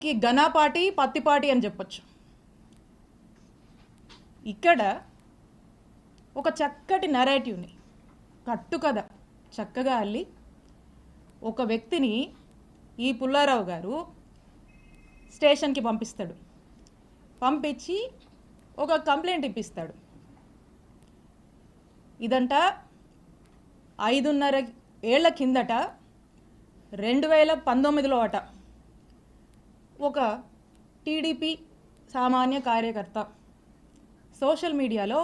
కి ఘనపాటి పత్తిపాటి అని చెప్పొచ్చు. ఇక్కడ ఒక చక్కటి నరేటివ్ని కట్టుకథ చక్కగా అల్లి ఒక వ్యక్తిని ఈ పుల్లారావు గారు స్టేషన్కి పంపిస్తాడు. పంపించి ఒక కంప్లైంట్ ఇప్పిస్తాడు. ఇదంట 5.5 ఏళ్ల కిందట 2019లో అట ఒక టీడీపీ సామాన్య కార్యకర్త సోషల్ మీడియాలో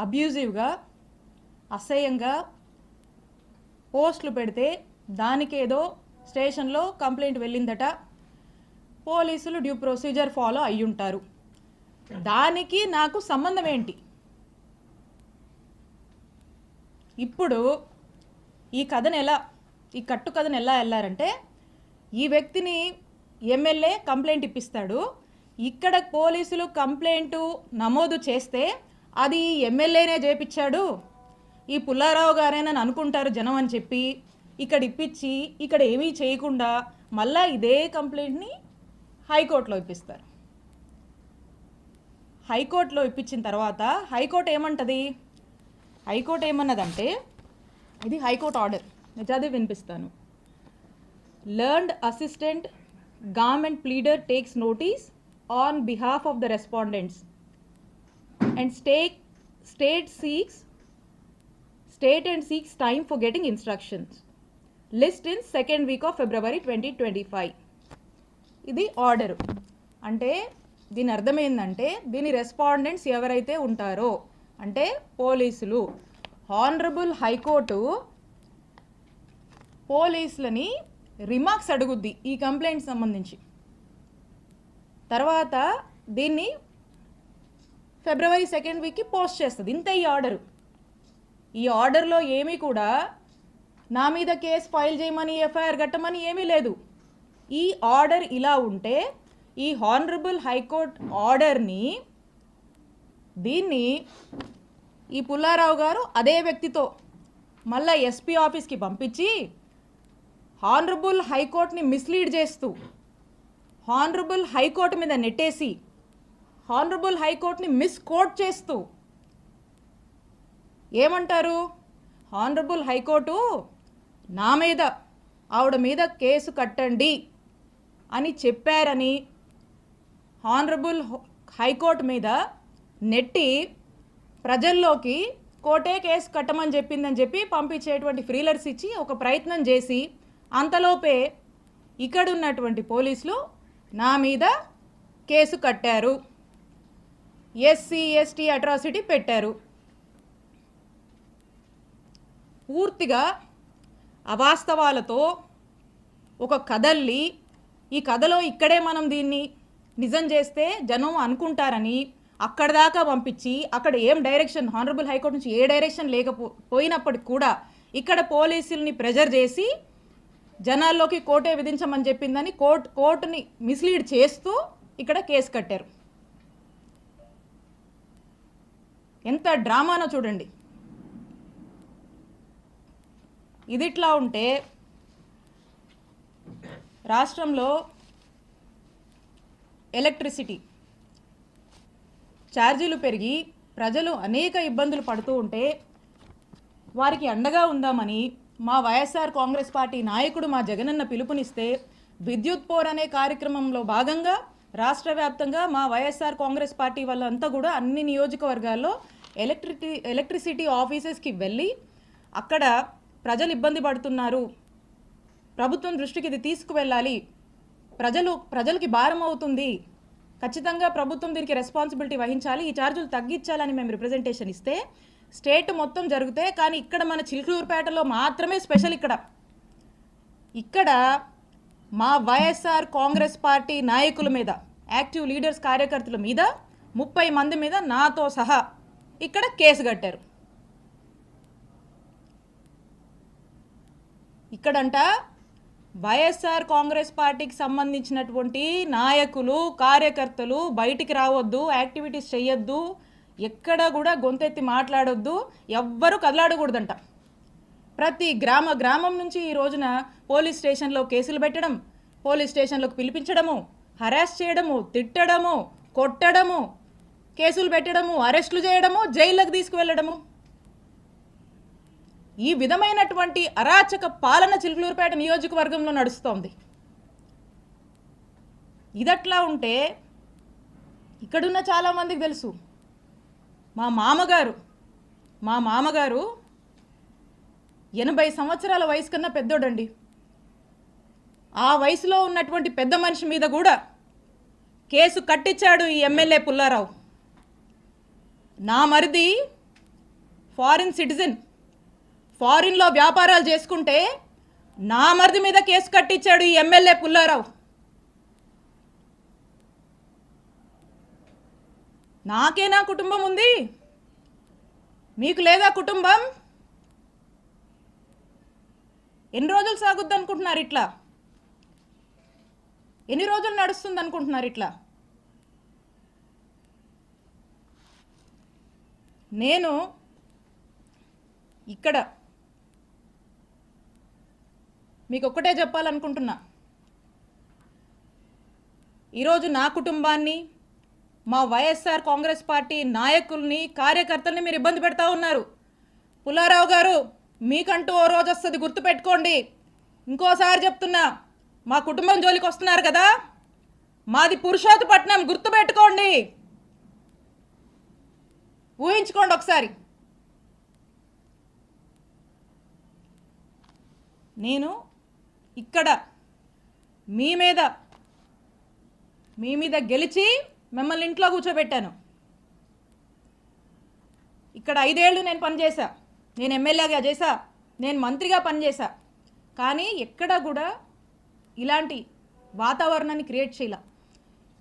అబ్యూజివ్గా అసహ్యంగా పోస్టులు పెడితే దానికేదో స్టేషన్లో కంప్లైంట్ వెళ్ళిందట. పోలీసులు డ్యూ ప్రొసీజర్ ఫాలో అయ్యుంటారు. దానికి నాకు సంబంధం ఏంటి? ఇప్పుడు ఈ కట్టు కథను ఎలా వెళ్ళారంటే, ఈ వ్యక్తిని ఎమ్మెల్యే కంప్లైంట్ ఇప్పిస్తాడు. ఇక్కడ పోలీసులు కంప్లైంట్ నమోదు చేస్తే అది ఎమ్మెల్యేనే చేపించాడు, ఈ పుల్లారావు గారేనని అనుకుంటారు జనం అని చెప్పి ఇక్కడ ఇప్పించి ఇక్కడ ఏమీ చేయకుండా మళ్ళా ఇదే కంప్లైంట్ని హైకోర్టులో ఇప్పిస్తారు. హైకోర్టులో ఇప్పించిన తర్వాత హైకోర్టు ఏమంటది? హైకోర్టు ఏమన్నదంటే, ఇది హైకోర్టు ఆర్డర్, నిజాది వినిపిస్తాను. Learned assistant government pleader takes notice on behalf of the respondents and state and seeks time for getting instructions. List in second week of February 2025. ఇది ఆర్డర్. అంటే దీని అర్థం ఏంటంటే, దీని రెస్పాండెంట్స్ ఎవరైతే ఉంటారో అంటే పోలీసులు, హానరబుల్ హైకోర్టు పోలీసులని రిమార్క్స్ అడుగుద్ది ఈ కంప్లైంట్ సంబంధించి. తర్వాత దీన్ని February 2nd వీక్కి పోస్ట్ చేస్తుంది. ఇంత ఈ ఆర్డరు. ఈ ఆర్డర్లో ఏమీ కూడా నా మీద కేసు ఫైల్ చేయమని ఎఫ్ఐఆర్ కట్టమని ఏమీ లేదు. ఈ ఆర్డర్ ఇలా ఉంటే ఈ హానరబుల్ హైకోర్ట్ ఆర్డర్ని దీన్ని ఈ పుల్లారావు గారు అదే వ్యక్తితో మళ్ళీ ఎస్పీ ఆఫీస్కి పంపించి హానరబుల్ హైకోర్టుని మిస్లీడ్ చేస్తూ హానరబుల్ హైకోర్టు మీద నెట్టేసి హానరబుల్ హైకోర్టుని మిస్కోట్ చేస్తూ ఏమంటారు? హానరబుల్ హైకోర్టు నా మీద ఆవిడ మీద కేసు కట్టండి అని చెప్పారని హానరబుల్ హైకోర్టు మీద నెట్టి ప్రజల్లోకి కోర్టే కేసు కట్టమని చెప్పిందని చెప్పి పంపించేటువంటి ఫ్రీలర్స్ ఇచ్చి ఒక ప్రయత్నం చేసి అంతలోపే ఇక్కడున్నటువంటి పోలీసులు నా మీద కేసు కట్టారు, ఎస్సీ ఎస్టీ అట్రాసిటీ పెట్టారు. పూర్తిగా అవాస్తవాలతో ఒక కథల్ని, ఈ కథలో ఇక్కడే మనం దీన్ని నిజం చేస్తే జనం అనుకుంటారని అక్కడ దాకా పంపించి అక్కడ ఏం డైరెక్షన్ హానరబుల్ హైకోర్టు నుంచి ఏ డైరెక్షన్ లేకపోయినప్పటికి కూడా ఇక్కడ పోలీసుల్ని ప్రెజర్ చేసి జనాల్లోకి కోర్టే విధించమని చెప్పిందని కోర్టుని మిస్లీడ్ చేస్తూ ఇక్కడ కేసు కట్టారు. ఎంత డ్రామానో చూడండి. ఇదిట్లా ఉంటే రాష్ట్రంలో ఎలక్ట్రిసిటీ ఛార్జీలు పెరిగి ప్రజలు అనేక ఇబ్బందులు పడుతూ ఉంటే వారికి అండగా ఉందామని మా వైఎస్ఆర్ కాంగ్రెస్ పార్టీ నాయకుడు మా జగనన్న పిలుపునిస్తే విద్యుత్ పోర్ అనే కార్యక్రమంలో భాగంగా రాష్ట్ర వ్యాప్తంగా మా వైఎస్ఆర్ కాంగ్రెస్ పార్టీ వాళ్ళంతా కూడా అన్ని నియోజకవర్గాల్లో ఎలక్ట్రిసిటీ ఆఫీసెస్కి వెళ్ళి అక్కడ ప్రజలు ఇబ్బంది పడుతున్నారు, ప్రభుత్వం దృష్టికి ఇది తీసుకువెళ్ళాలి, ప్రజలకి భారం అవుతుంది, ఖచ్చితంగా ప్రభుత్వం దీనికి రెస్పాన్సిబిలిటీ వహించాలి, ఈ ఛార్జీలు తగ్గించాలని మేము రిప్రజెంటేషన్ ఇస్తే స్టేట్ మొత్తం జరిగితే కానీ ఇక్కడ మన చిలుకూరుపేటలో మాత్రమే స్పెషల్. ఇక్కడ మా వైఎస్ఆర్ కాంగ్రెస్ పార్టీ నాయకుల మీద, యాక్టివ్ లీడర్స్ కార్యకర్తల మీద 30 మంది మీద నాతో సహా ఇక్కడ కేసు కట్టారు. ఇక్కడంట వైఎస్ఆర్ కాంగ్రెస్ పార్టీకి సంబంధించినటువంటి నాయకులు కార్యకర్తలు బయటికి రావద్దు, యాక్టివిటీస్ చేయొద్దు, ఎక్కడ కూడా గొంతెత్తి మాట్లాడొద్దు, ఎవ్వరూ కదలాడకూడదంట. ప్రతి గ్రామం నుంచి ఈ రోజున పోలీస్ స్టేషన్లో కేసులు పెట్టడం, పోలీస్ స్టేషన్లకు పిలిపించడము, హరాస్ చేయడము, తిట్టడము, కొట్టడము, కేసులు పెట్టడము, అరెస్టులు చేయడము, జైళ్ళకు తీసుకువెళ్ళడము. ఈ విధమైనటువంటి అరాచక పాలన చిలుకలూరుపేట నియోజకవర్గంలో నడుస్తోంది. ఇదట్లా ఉంటే ఇక్కడున్న చాలామందికి తెలుసు, మా మామగారు 80 సంవత్సరాల వయసు కన్నా పెద్దోడండి. ఆ వయసులో ఉన్నటువంటి పెద్ద మనిషి మీద కూడా కేసు కట్టించాడు ఈ ఎమ్మెల్యే పుల్లారావు. నా మరిది ఫారిన్ సిటిజన్, ఫారిన్లో వ్యాపారాలు చేసుకుంటే నా మరిది మీద కేసు కట్టించాడు ఈ ఎమ్మెల్యే పుల్లారావు. నాకేనా కుటుంబం ఉంది? మీకు లేదా కుటుంబం? ఎన్ని రోజులు సాగుద్ది అనుకుంటున్నారు ఇట్లా? ఎన్ని రోజులు నడుస్తుంది అనుకుంటున్నారు ఇట్లా? నేను ఇక్కడ మీకు ఒక్కటే చెప్పాలనుకుంటున్నా, ఈరోజు నా కుటుంబాన్ని, మా వైఎస్ఆర్ కాంగ్రెస్ పార్టీ నాయకుల్ని, కార్యకర్తల్ని మీరు ఇబ్బంది పెడతా ఉన్నారు. పుల్లారావు గారు, మీకంటూ ఓ రోజు వస్తుంది, గుర్తుపెట్టుకోండి. ఇంకోసారి చెప్తున్నా, మా కుటుంబం జోలికి వస్తున్నారు కదా, మాది పురుషోత్తపట్నం, గుర్తుపెట్టుకోండి, ఊహించుకోండి ఒకసారి. నేను ఇక్కడ మీ మీద గెలిచి మిమ్మల్ని ఇంట్లో కూర్చోబెట్టాను. ఇక్కడ 5 ఏళ్ళు నేను పనిచేశా, నేను ఎమ్మెల్యేగా చేశా, నేను మంత్రిగా పనిచేశా. కానీ ఎక్కడ కూడా ఇలాంటి వాతావరణాన్ని క్రియేట్ చేయాల,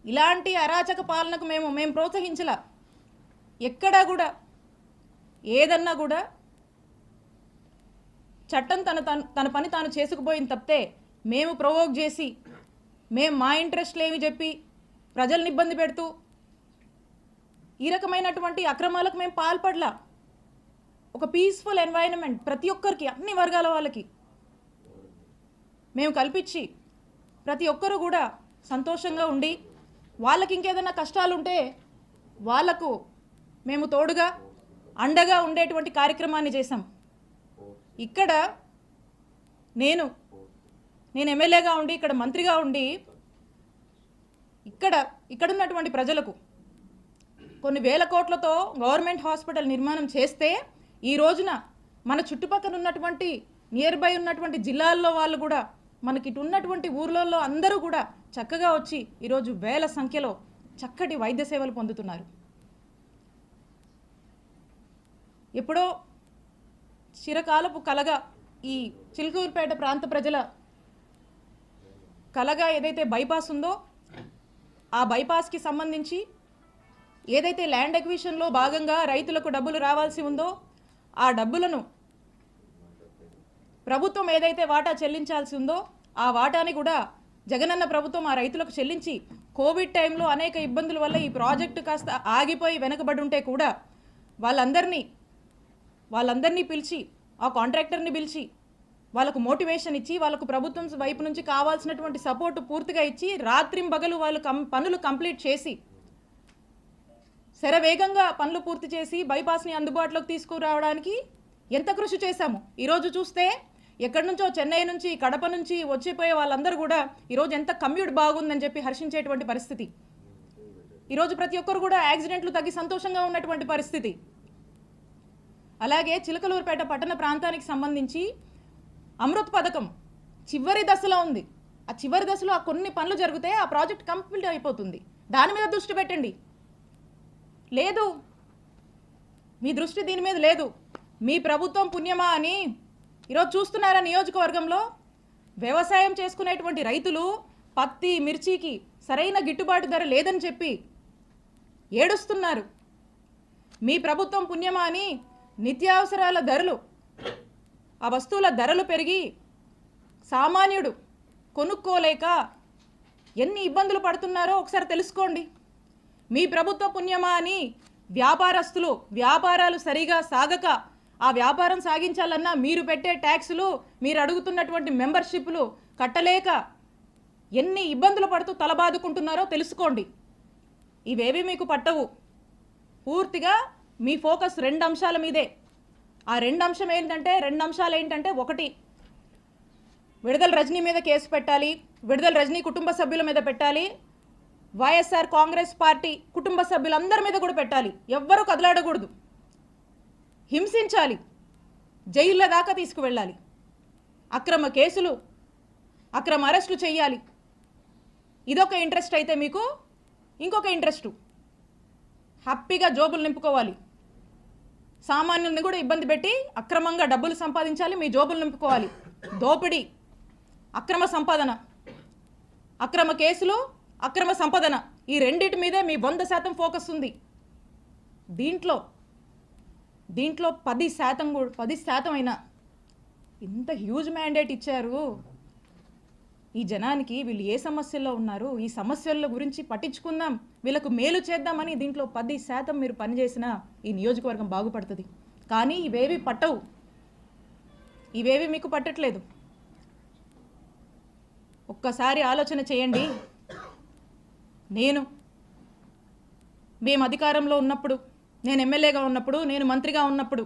ఇలాంటి అరాచక పాలనకు మేము ప్రోత్సహించలా. ఎక్కడా కూడా ఏదన్నా కూడా చట్టం తన పని తాను చేసుకుపోయింది తప్పితే మేము ప్రొవోక్ చేసి, మేము మా ఇంట్రెస్ట్లు ఏమి చెప్పి ప్రజల్ని ఇబ్బంది పెడుతూ ఈ రకమైనటువంటి అక్రమాలకు మేము పాల్పడలా. ఒక పీస్ఫుల్ ఎన్వైరన్మెంట్ ప్రతి ఒక్కరికి, అన్ని వర్గాల వాళ్ళకి మేము కల్పించి ప్రతి ఒక్కరూ కూడా సంతోషంగా ఉండి, వాళ్ళకి ఇంకేదైనా కష్టాలు ఉంటే వాళ్లకు మేము తోడుగా అండగా ఉండేటువంటి కార్యక్రమాన్ని చేశాం. ఇక్కడ నేను ఎమ్మెల్యేగా ఉండి, ఇక్కడ మంత్రిగా ఉండి, ఇక్కడున్నటువంటి ప్రజలకు కొన్ని వేల కోట్లతో గవర్నమెంట్ హాస్పిటల్ నిర్మాణం చేస్తే, ఈ రోజున మన చుట్టుపక్కల ఉన్నటువంటి నియర్ బై ఉన్నటువంటి జిల్లాల్లో వాళ్ళు కూడా, మనకి ఇటు ఉన్నటువంటి ఊర్లలో అందరూ కూడా చక్కగా వచ్చి ఈరోజు వేల సంఖ్యలో చక్కటి వైద్య సేవలు పొందుతున్నారు. ఎప్పుడో చిరకాలపు కలగా ఈ చిలుకూరుపేట ప్రాంత ప్రజల కలగా ఏదైతే బైపాస్ ఉందో, ఆ బైపాస్కి సంబంధించి ఏదైతే ల్యాండ్ ఎక్విజిషన్లో భాగంగా రైతులకు డబ్బులు రావాల్సి ఉందో, ఆ డబ్బులను ప్రభుత్వం ఏదైతే వాటా చెల్లించాల్సి ఉందో, ఆ వాటాని కూడా జగనన్న ప్రభుత్వం ఆ రైతులకు చెల్లించి, కోవిడ్ టైంలో అనేక ఇబ్బందుల వల్ల ఈ ప్రాజెక్టు కాస్త ఆగిపోయి వెనకబడి ఉంటే కూడా వాళ్ళందరినీ పిలిచి, ఆ కాంట్రాక్టర్ని పిలిచి వాళ్ళకు మోటివేషన్ ఇచ్చి, వాళ్ళకు ప్రభుత్వం వైపు నుంచి కావాల్సినటువంటి సపోర్టు పూర్తిగా ఇచ్చి, రాత్రింబగలు వాళ్ళు పనులు కంప్లీట్ చేసి, శరవేగంగా పనులు పూర్తి చేసి బైపాస్ని అందుబాటులోకి తీసుకురావడానికి ఎంత కృషి చేశాము. ఈరోజు చూస్తే ఎక్కడి నుంచో, చెన్నై నుంచి, కడప నుంచి వచ్చిపోయే వాళ్ళందరూ కూడా ఈరోజు ఎంత కమ్యూట్ బాగుందని చెప్పి హర్షించేటువంటి పరిస్థితి. ఈరోజు ప్రతి ఒక్కరు కూడా యాక్సిడెంట్లు తగ్గి సంతోషంగా ఉన్నటువంటి పరిస్థితి. అలాగే చిలకలూరుపేట పట్టణ ప్రాంతానికి సంబంధించి అమృత్ పథకం చివరి దశలో ఉంది. ఆ చివరి దశలో ఆ కొన్ని పనులు జరిగితే ఆ ప్రాజెక్ట్ కంప్లీట్ అయిపోతుంది. దాని మీద దృష్టి పెట్టండి. లేదు, మీ దృష్టి దీని మీద లేదు. మీ ప్రభుత్వం పుణ్యమా అని ఈరోజు చూస్తున్నారా, నియోజకవర్గంలో వ్యవసాయం చేసుకునేటువంటి రైతులు పత్తి, మిర్చికి సరైన గిట్టుబాటు ధర లేదని చెప్పి ఏడుస్తున్నారు. మీ ప్రభుత్వం పుణ్యమా అని నిత్యావసరాల ధరలు, ఆ వస్తువుల ధరలు పెరిగి సామాన్యుడు కొనుక్కోలేక ఎన్ని ఇబ్బందులు పడుతున్నారో ఒకసారి తెలుసుకోండి. మీ ప్రభుత్వ పుణ్యమా అని వ్యాపారస్తులు వ్యాపారాలు సరిగా సాగక, ఆ వ్యాపారం సాగించాలన్నా మీరు పెట్టే ట్యాక్సులు, మీరు అడుగుతున్నటువంటి మెంబర్షిప్లు కట్టలేక ఎన్ని ఇబ్బందులు పడుతూ తలబాదుకుంటున్నారో తెలుసుకోండి. ఇవేవి మీకు పట్టవు. పూర్తిగా మీ ఫోకస్ 2 అంశాల మీదే. ఆ 2 అంశాలు ఏంటంటే ఒకటి, విడుదల రజనీ మీద కేసు పెట్టాలి, విడుదల రజనీ కుటుంబ సభ్యుల మీద పెట్టాలి, వైఎస్ఆర్ కాంగ్రెస్ పార్టీ కుటుంబ సభ్యులందరి మీద కూడా పెట్టాలి. ఎవ్వరూ కదలాడకూడదు, హింసించాలి, జైళ్ళ దాకా తీసుకువెళ్ళాలి, అక్రమ కేసులు, అక్రమ అరెస్టులు చేయాలి. ఇదొక ఇంట్రెస్ట్ అయితే మీకు ఇంకొక ఇంట్రెస్టు హ్యాపీగా జోబులు నింపుకోవాలి. సామాన్యుల్ని కూడా ఇబ్బంది పెట్టి అక్రమంగా డబ్బులు సంపాదించాలి, మీ జోబులు నింపుకోవాలి. దోపిడీ, అక్రమ సంపాదన, అక్రమ కేసులు, అక్రమ సంపాదన, ఈ రెండింటి మీదే మీ 100% ఫోకస్ ఉంది. దీంట్లో 10% అయినా ఇంత హ్యూజ్ మ్యాండేట్ ఇచ్చారు. ఈ జనానికి వీళ్ళు ఏ సమస్యల్లో ఉన్నారు, ఈ సమస్యల గురించి పట్టించుకుందాం, వీళ్ళకు మేలు చేద్దామని దీంట్లో 10% మీరు పనిచేసినా ఈ నియోజకవర్గం బాగుపడుతుంది. కానీ ఇవేవి పట్టవు, ఇవేవి మీకు పట్టట్లేదు. ఒక్కసారి ఆలోచన చేయండి. మేము అధికారంలో ఉన్నప్పుడు, నేను ఎమ్మెల్యేగా ఉన్నప్పుడు, నేను మంత్రిగా ఉన్నప్పుడు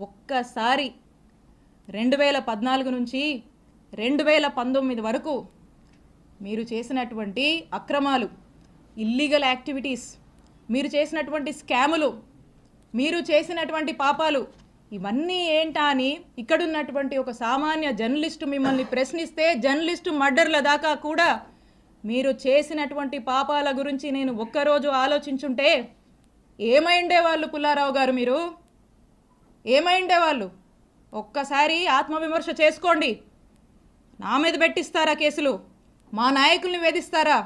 ఒక్కసారి 2014 నుంచి 2019 వరకు మీరు చేసినటువంటి అక్రమాలు, ఇల్లీగల్ యాక్టివిటీస్, మీరు చేసినటువంటి స్కాములు, మీరు చేసినటువంటి పాపాలు ఇవన్నీ ఏంటా అని ఇక్కడున్నటువంటి ఒక సామాన్య జర్నలిస్టు మిమ్మల్ని ప్రశ్నిస్తే, జర్నలిస్టు మర్డర్ల దాకా కూడా మీరు చేసినటువంటి పాపాల గురించి నేను ఒక్కరోజు ఆలోచించుంటే ఏమైండేవాళ్ళు పుల్లారావు గారు? మీరు ఏమైండేవాళ్ళు? ఒక్కసారి ఆత్మవిమర్శ చేసుకోండి. నా మీద పెట్టిస్తారా కేసులు? మా నాయకుల్ని వేధిస్తారా?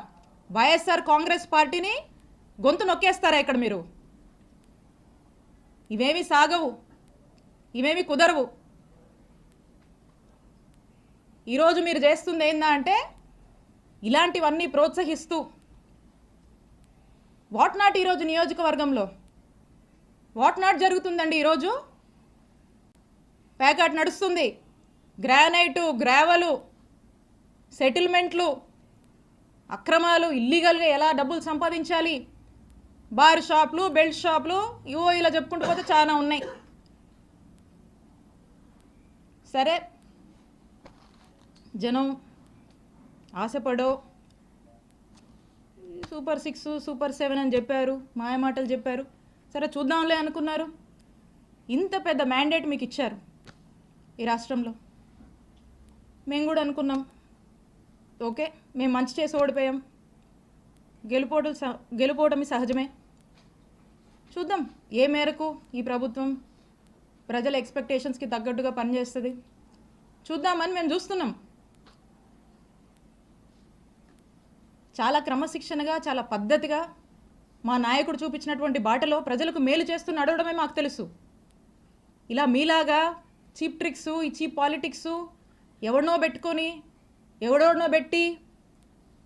వైఎస్ఆర్ కాంగ్రెస్ పార్టీని గొంతు నొక్కేస్తారా ఇక్కడ మీరు? ఇవేమి సాగవు, ఇవేమి కుదరవు. ఈరోజు మీరు చేస్తుంది ఏందా అంటే ఇలాంటివన్నీ ప్రోత్సహిస్తూ వాట్ నాట్ ఈరోజు నియోజకవర్గంలో వాట్ నాట్ జరుగుతుందండి. ఈరోజు ప్యాకెట్ నడుస్తుంది, గ్రానైటు, గ్రావెలు, సెటిల్మెంట్లు, అక్రమాలు, ఇల్లీగల్గా ఎలా డబ్బులు సంపాదించాలి, బార్ షాపులు, బెల్ట్ షాపులు, ఇవో ఇలా చెప్పుకుంటూ పోతే చాలా ఉన్నాయి. సరే, జనం ఆశపడో సూపర్ 6, సూపర్ 7 అని చెప్పారు, మాయమాటలు చెప్పారు. సరే చూద్దాంలే అనుకున్నారు. ఇంత పెద్ద మ్యాండేట్ మీకు ఇచ్చారు ఈ రాష్ట్రంలో. మేము కూడా అనుకున్నాం, ఓకే మేము మంచి చేసి ఓడిపోయాం, గెలుపోవటమి సహజమే, చూద్దాం ఏ మేరకు ఈ ప్రభుత్వం ప్రజల ఎక్స్పెక్టేషన్స్కి తగ్గట్టుగా పనిచేస్తుంది చూద్దామని మేము చూస్తున్నాం. చాలా క్రమశిక్షణగా, చాలా పద్ధతిగా మా నాయకుడు చూపించినటువంటి బాటలో ప్రజలకు మేలు చేస్తూ నడవడమే మాకు తెలుసు. ఇలా మీలాగా చీప్ ట్రిక్స్, ఈ చీప్ పాలిటిక్స్, ఎవడనో పెట్టి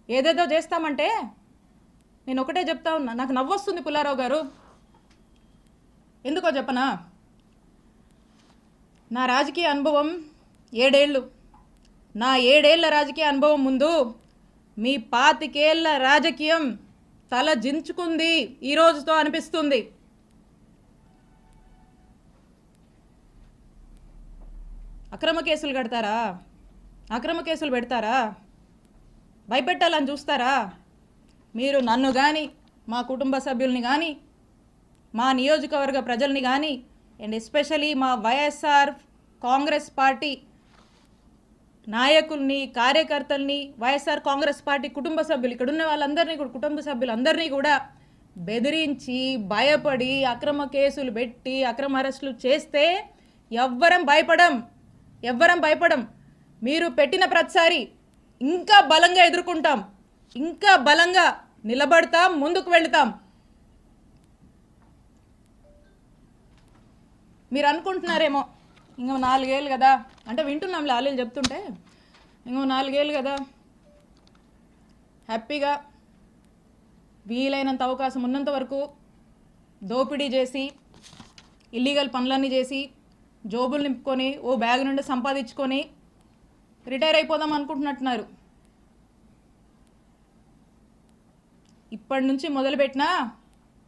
ఏదేదో చేస్తామంటే నేను ఒకటే చెప్తా ఉన్నా. నాకు నవ్వొస్తుంది పుల్లారావు గారు, ఎందుకో చెప్పనా? నా రాజకీయ అనుభవం 7 ఏళ్ళు. నా 7 ఏళ్ల రాజకీయ అనుభవం ముందు మీ 25 ఏళ్ల రాజకీయం తల జించుకుంది ఈ రోజుతో అనిపిస్తుంది. అక్రమ కేసులు కడతారా? అక్రమ కేసులు పెడతారా? భయపెట్టాలని చూస్తారా? మీరు నన్ను కానీ, మా కుటుంబ సభ్యుల్ని కానీ, మా నియోజకవర్గ ప్రజల్ని కానీ, అండ్ ఎస్పెషలీ మా వైఎస్ఆర్ కాంగ్రెస్ పార్టీ నాయకుల్ని, కార్యకర్తల్ని, వైఎస్ఆర్ కాంగ్రెస్ పార్టీ కుటుంబ సభ్యులు, ఇక్కడ ఉన్న వాళ్ళందరినీ కూడా, కుటుంబ సభ్యులందరినీ కూడా బెదిరించి, భయపడి, అక్రమ కేసులు పెట్టి, అక్రమ అరెస్టులు చేస్తే ఎవ్వరం భయపడం. మీరు పెట్టిన ప్రతిసారి ఇంకా బలంగా ఎదుర్కొంటాం, ఇంకా బలంగా నిలబడతాం, ముందుకు వెళుతాం. మీరు అనుకుంటున్నారేమో ఇంకో 4 ఏళ్ళు కదా, అంటే వింటున్నాం లాలీలు చెప్తుంటే, ఇంకో 4 ఏళ్ళు కదా హ్యాపీగా వీలైనంత అవకాశం ఉన్నంత వరకు దోపిడీ చేసి, ఇల్లీగల్ పనులన్నీ చేసి, జోబులు నింపుకొని, ఓ బ్యాగ్ నుండి సంపాదించుకొని రిటైర్ అయిపోదాం అనుకుంటున్నట్టున్నారు. ఇప్పటి నుంచి మొదలుపెట్టినా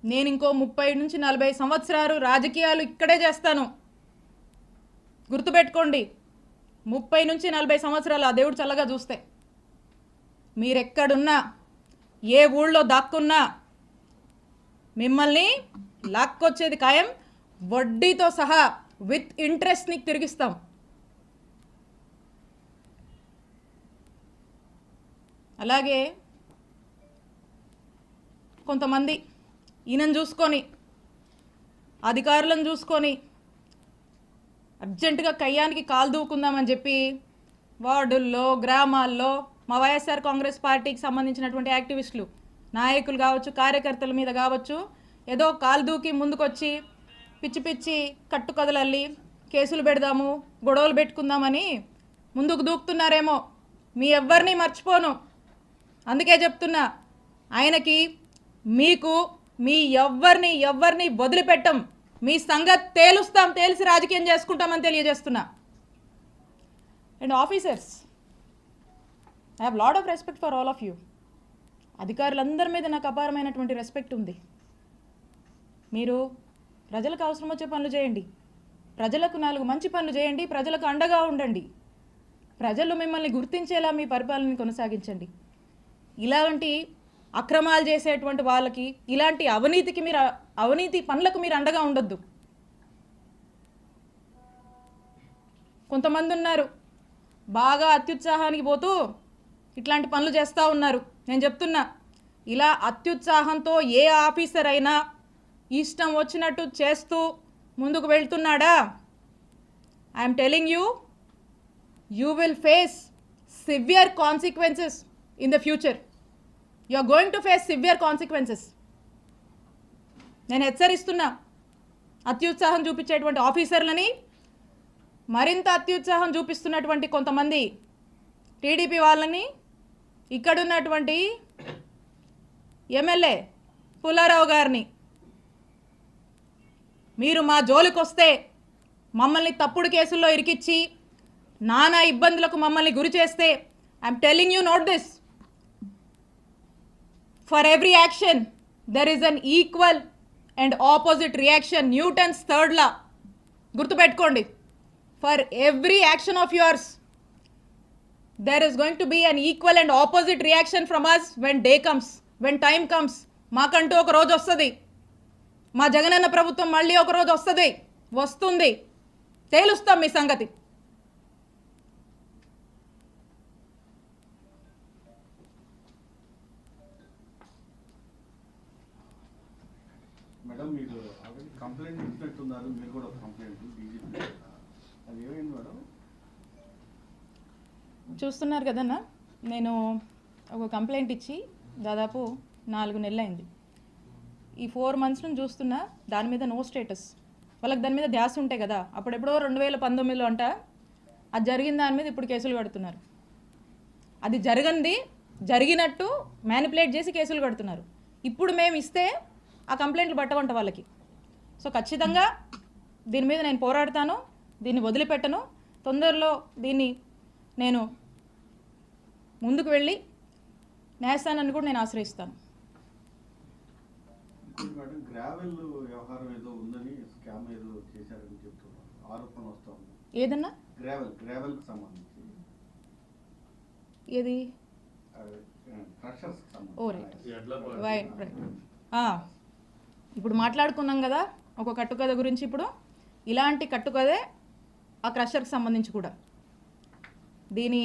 నేను ఇంకో 30 నుంచి 40 సంవత్సరాలు రాజకీయాలు ఇక్కడే చేస్తాను. గుర్తుపెట్టుకోండి, 30 నుంచి 40 సంవత్సరాలు ఆ దేవుడు చల్లగా చూస్తే మీరెక్కడున్నా ఏ ఊళ్ళో దాక్కున్నా మిమ్మల్ని లాక్కొచ్చేది ఖాయం. వడ్డీతో సహా విత్ ఇంట్రెస్ట్ నీకు తిరిగిస్తాం. అలాగే కొంతమంది ఈయనను చూసుకొని అధికారులను చూసుకొని అర్జెంటుగా కయ్యానికి కాలు దూకుందామని చెప్పి వార్డుల్లో గ్రామాల్లో మా వైఎస్ఆర్ కాంగ్రెస్ పార్టీకి సంబంధించినటువంటి యాక్టివిస్టులు నాయకులు కావచ్చు, కార్యకర్తల మీద కావచ్చు, ఏదో కాలు దూకి ముందుకొచ్చి పిచ్చి పిచ్చి కట్టుకథలల్లి కేసులు పెడదాము, గొడవలు పెట్టుకుందామని ముందుకు దూకుతున్నారేమో. మీ ఎవ్వరిని మర్చిపోను. అందుకే చెప్తున్నా, ఆయనకి మీకు మీ ఎవ్వరిని వదిలిపెట్టం. మీ సంగతి తేలుస్తాం, తేల్చి రాజకీయం చేసుకుంటామని తెలియజేస్తున్నా. And officers, I have lot of respect for all of you. అధికారులందరి మీద నాకు అపారమైనటువంటి రెస్పెక్ట్ ఉంది. మీరు ప్రజలకు అవసరం వచ్చే పనులు చేయండి, ప్రజలకు 4 మంచి పనులు చేయండి, ప్రజలకు అండగా ఉండండి, ప్రజలు మిమ్మల్ని గుర్తించేలా మీ పరిపాలనని కొనసాగించండి. ఇలాంటి అక్రమాలు చేసేటువంటి వాళ్ళకి, ఇలాంటి అవినీతి పనులకు మీరు అండగా ఉండొద్దు. కొంతమంది ఉన్నారు బాగా అత్యుత్సాహానికి పోతూ ఇట్లాంటి పనులు చేస్తూ ఉన్నారు. నేను చెప్తున్నా, ఇలా అత్యుత్సాహంతో ఏ ఆఫీసర్ అయినా ఇష్టం వచ్చినట్టు చేస్తూ ముందుకు వెళ్తున్నాడా, I'm telling you, you will face severe consequences in the future. You are going to face severe consequences. నేను హెచ్చరిస్తున్నా అత్యుత్సాహం చూపించేటువంటి ఆఫీసర్లని, మరింత అత్యుత్సాహం చూపిస్తున్నటువంటి కొంతమంది టీడీపీ వాళ్ళని, ఇక్కడున్నటువంటి ఎమ్మెల్యే పుల్లారావు గారిని, మీరు మా జోలికి వస్తే మమ్మల్ని తప్పుడు కేసుల్లో ఇరికిచ్చి నానా ఇబ్బందులకు మమ్మల్ని గురి చేస్తే, I'm telling you note this, for every action there is an equal and opposite reaction. Newton's 3rd law గుర్తుపెట్టుకోండి. For every action of yours there is going to be an equal and opposite reaction from us when day comes, when time comes. మాకంటూ ఒక రోజు వస్తుంది, మా జగనన్న ప్రభుత్వం మళ్ళీ ఒక రోజు వస్తుంది, తేలుస్తాం మీ సంగతి. మేడం, మీరు ఆల్రెడీ కంప్లైంట్ ఇచ్చినట్టున్నారు, మీరు కూడా కంప్లైంట్ డీజీపీ, అది ఏమైంది మేడం? చూస్తున్నారు కదన్నా, నేను ఒక కంప్లైంట్ ఇచ్చి దాదాపు 4 నెలలు అయింది. ఈ 4 months నుంచి చూస్తున్నా దాని మీద నో స్టేటస్. వాళ్ళకి దాని మీద ధ్యాస ఉంటాయి కదా, అప్పుడెప్పుడో 2019లో అంట అది జరిగిన దాని మీద ఇప్పుడు కేసులు కడుతున్నారు. అది జరిగినట్టు మ్యానిపులేట్ చేసి కేసులు కడుతున్నారు. ఇప్పుడు మేము ఇస్తే ఆ కంప్లైంట్లు పట్టవంట వాళ్ళకి. సో ఖచ్చితంగా దీని మీద నేను పోరాడతాను, దీన్ని వదిలిపెట్టను. తొందరలో దీన్ని నేను ముందుకు వెళ్ళి న్యాయస్థానాన్ని కూడా నేను ఆశ్రయిస్తాను. మేడం, గ్రావెల్ వ్యవహారం ఏదో ఉందని, స్కామ్ ఏదో చేశారని చెప్తున్నారు, ఆరోపణ వస్తూ ఉంది. ఏదన్నా గ్రావెల్కి సంబంధించి ఏది? క్రషర్స్కి సంబంధించి. ఓ రైట్. ఇప్పుడు మాట్లాడుకున్నాం కదా ఒక కట్టుకథ గురించి. ఇప్పుడు ఇలాంటి కట్టుకథే ఆ క్రషర్కి సంబంధించి కూడా. దీని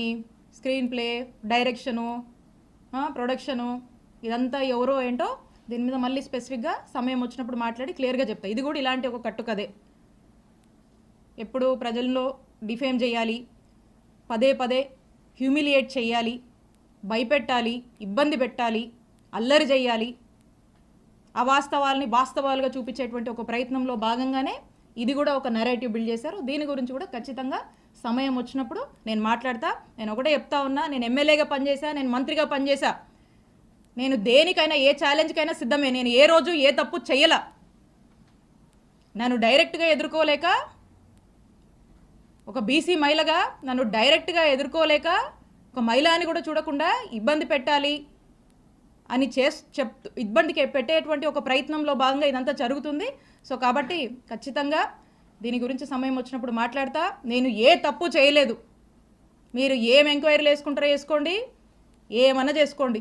స్క్రీన్ ప్లే, డైరెక్షను, ప్రొడక్షను, ఇదంతా ఎవరో ఏంటో దీని మీద మళ్ళీ స్పెసిఫిక్గా సమయం వచ్చినప్పుడు మాట్లాడి క్లియర్గా చెప్తా. ఇది కూడా ఇలాంటి ఒక కట్టుకథే. ఎప్పుడు ప్రజల్లో డిఫేమ్ చేయాలి, పదే హ్యూమిలియేట్ చేయాలి, భయపెట్టాలి, ఇబ్బంది పెట్టాలి, అల్లరి చేయాలి, అవాస్తవాల్ని వాస్తవాలుగా చూపించేటువంటి ఒక ప్రయత్నంలో భాగంగానే ఇది కూడా ఒక నెరేటివ్ బిల్డ్ చేశారు. దీని గురించి కూడా ఖచ్చితంగా సమయం వచ్చినప్పుడు నేను మాట్లాడతా. నేను ఒకటే చెప్తా ఉన్నా, నేను ఎమ్మెల్యేగా పనిచేశా, నేను మంత్రిగా పనిచేశా, నేను దేనికైనా ఏ ఛాలెంజ్కైనా సిద్ధమే. నేను ఏ రోజు ఏ తప్పు చెయ్యలా. నన్ను డైరెక్ట్గా ఎదుర్కోలేక, ఒక బీసీ మహిళగా నన్ను డైరెక్ట్గా ఎదుర్కోలేక, ఒక మహిళ అని కూడా చూడకుండా ఇబ్బంది పెట్టాలి అని ఇబ్బందికి పెట్టేటువంటి ఒక ప్రయత్నంలో భాగంగా ఇదంతా జరుగుతుంది. సో కాబట్టి ఖచ్చితంగా దీని గురించి సమయం వచ్చినప్పుడు మాట్లాడతా. నేను ఏ తప్పు చేయలేదు. మీరు ఏం ఎంక్వైరీలు వేసుకుంటారో వేసుకోండి, ఏమన్నా చేసుకోండి.